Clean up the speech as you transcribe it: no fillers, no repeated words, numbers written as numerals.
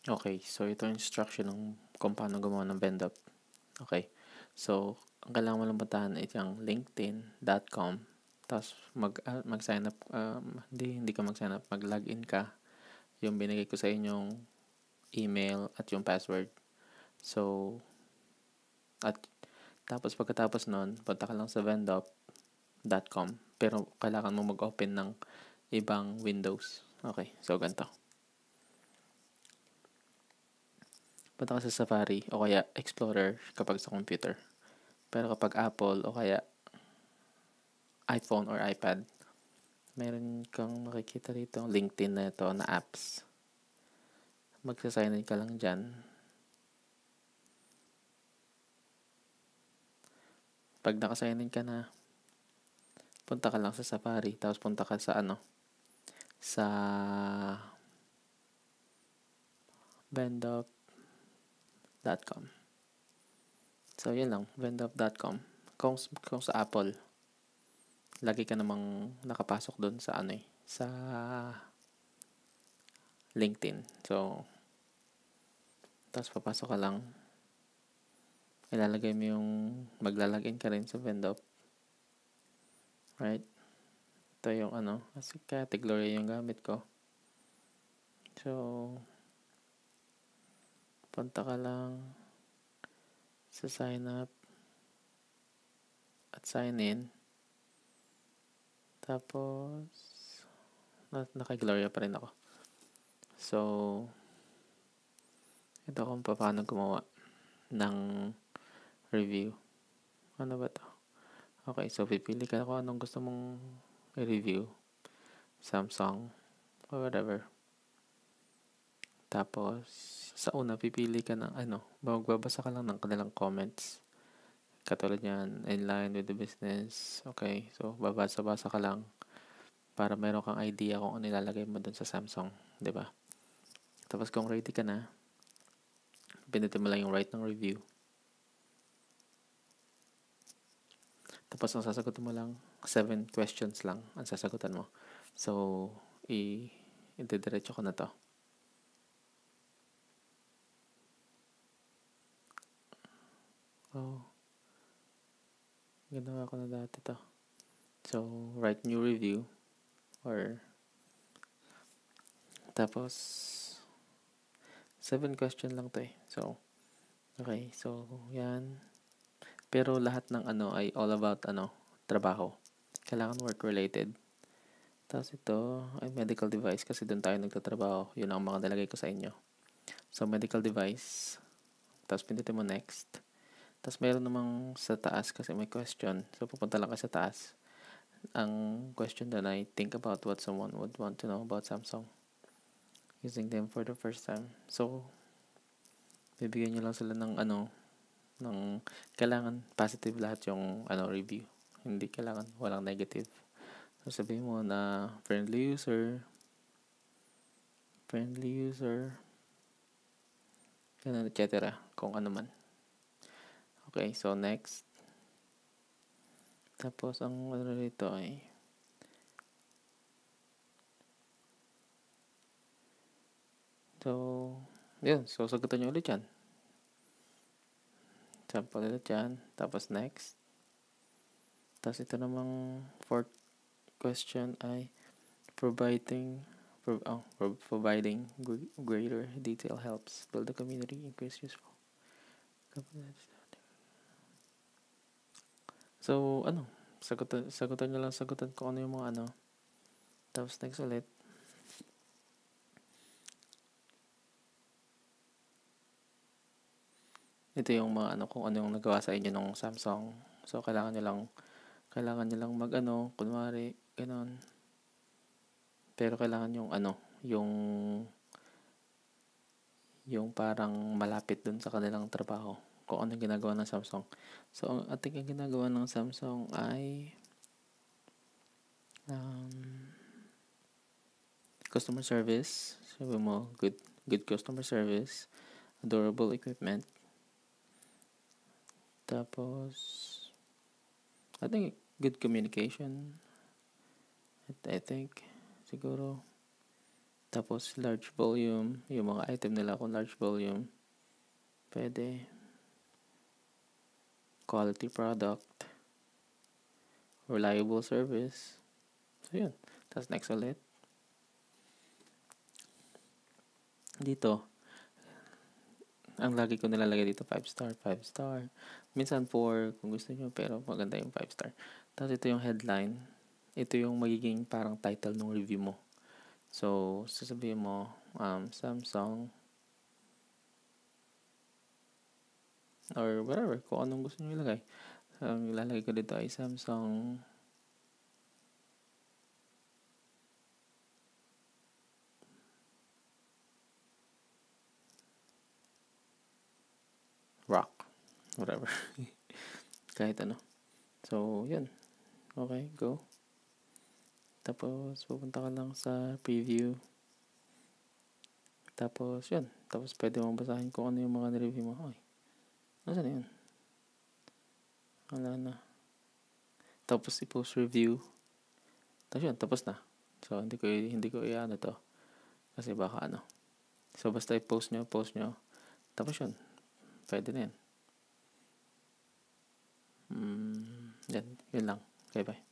Okay, so ito yung instruction ng kung paano gumawa ng Vendop. Okay, so ang kailangan mo lang puntahan ay yung linkedin.com. Tapos mag-sign up, hindi ka mag-sign up, mag-login ka. Yung binigay ko sa inyong email at yung password. So, at tapos pagkatapos nun, punta ka lang sa vendop.com. Pero kailangan mo mag-open ng ibang Windows. Okay, so ganito. Punta ka sa Safari o kaya Explorer kapag sa computer. Pero kapag Apple o kaya iPhone or iPad, meron kang makikita rito LinkedIn na ito na apps. Magsasign in ka lang dyan. Pag nakasign in ka na, punta ka lang sa Safari, tapos punta ka sa sa vendop.com. So, yun lang, vendop.com. Kung sa Apple, lagi ka namang nakapasok doon sa sa LinkedIn. So, tapos papasok ka lang, ilalagay mo yung maglalagin ka rin sa Vendop. Right? Ito yung kasi category yung gamit ko. So, punta ka lang sa sign up at sign in. Tapos, naka-Gloria pa rin ako. So, ito kung paano gumawa ng review. Ano ba to? Okay, so pipili ka kung anong gusto mong i-review. Samsung or whatever. Tapos, sa una, pipili ka ng magbabasa ka lang ng kanilang comments. Katulad yan, in line with the business. Okay, so babasa-basa ka lang para meron kang idea kung ano ilalagay mo dun sa Samsung. 'Di ba? Tapos kung ready ka na, pinutin mo lang yung write ng review. Tapos ang sasagutin mo lang, 7 questions lang ang sasagutan mo. So, i-diretso ko na to. Oh, ginawa ko na dati to. So, write new review or tapos 7 question lang to eh. So, okay. So, yan. Pero lahat ng ay all about trabaho. Kailangan work related. Tapos ito ay medical device kasi doon tayo nagtatrabaho. Yun ang mga nilagay ko sa inyo. So, medical device. Tapos pindutin mo next. Tapos meron namang sa taas kasi may question. So, pupunta lang ka sa taas. Ang question doon ay think about what someone would want to know about Samsung using them for the first time. So, bibigyan nyo lang sila ng ng kailangan positive lahat yung review. Hindi kailangan walang negative. So, sabihin mo na friendly user, ganun, etc. Kung ano man. Okay, so next. Tapos, ang rito ay so, yun. So, sagutan nyo ulit yan. Sample ulit yan. Tapos, next. Tapos, ito namang fourth question ay providing greater detail helps build the community, increase useful. So, sagutan nyo lang kung ano yung mga Tapos, next ulit. Ito yung mga kung ano yung nagawa sa inyo ng Samsung. So, kailangan nyo lang kunwari, ganon. Pero kailangan yung parang malapit dun sa kanilang trabaho. Kung ano ginagawa ng Samsung. So, ating ang ginagawa ng Samsung ay customer service. Sabi mo, good customer service. Adorable equipment. Tapos, I think good communication. I think, siguro. Tapos, large volume. Yung mga item nila kung large volume. Pwede. Quality product. Reliable service. So, yun. Tapos, next ulit. Dito, ang lagi ko nilalagay dito, 5 star, 5 star. Minsan 4 kung gusto nyo, pero maganda yung 5 star. Tapos ito yung headline. Ito yung magiging parang title ng review mo. So, sasabihin mo, Samsung, or whatever, kung anong gusto nyo ilagay. Ang ilalagay ko dito ay Samsung Rock. Whatever. Kahit ano. So, yun. Okay, go. Tapos, pupunta ka lang sa preview. Tapos, yun. Tapos, pwede mong basahin kung ano yung mga nireview mo. Ay, nasaan na yun? Wala na. Tapos, i-post review. Tapos, yun. Tapos na. So, hindi ko i-ano to. Kasi baka ano. So, basta i-post nyo. Tapos, yun. Pwede na yan. Yan. Yun lang. Okay, bye.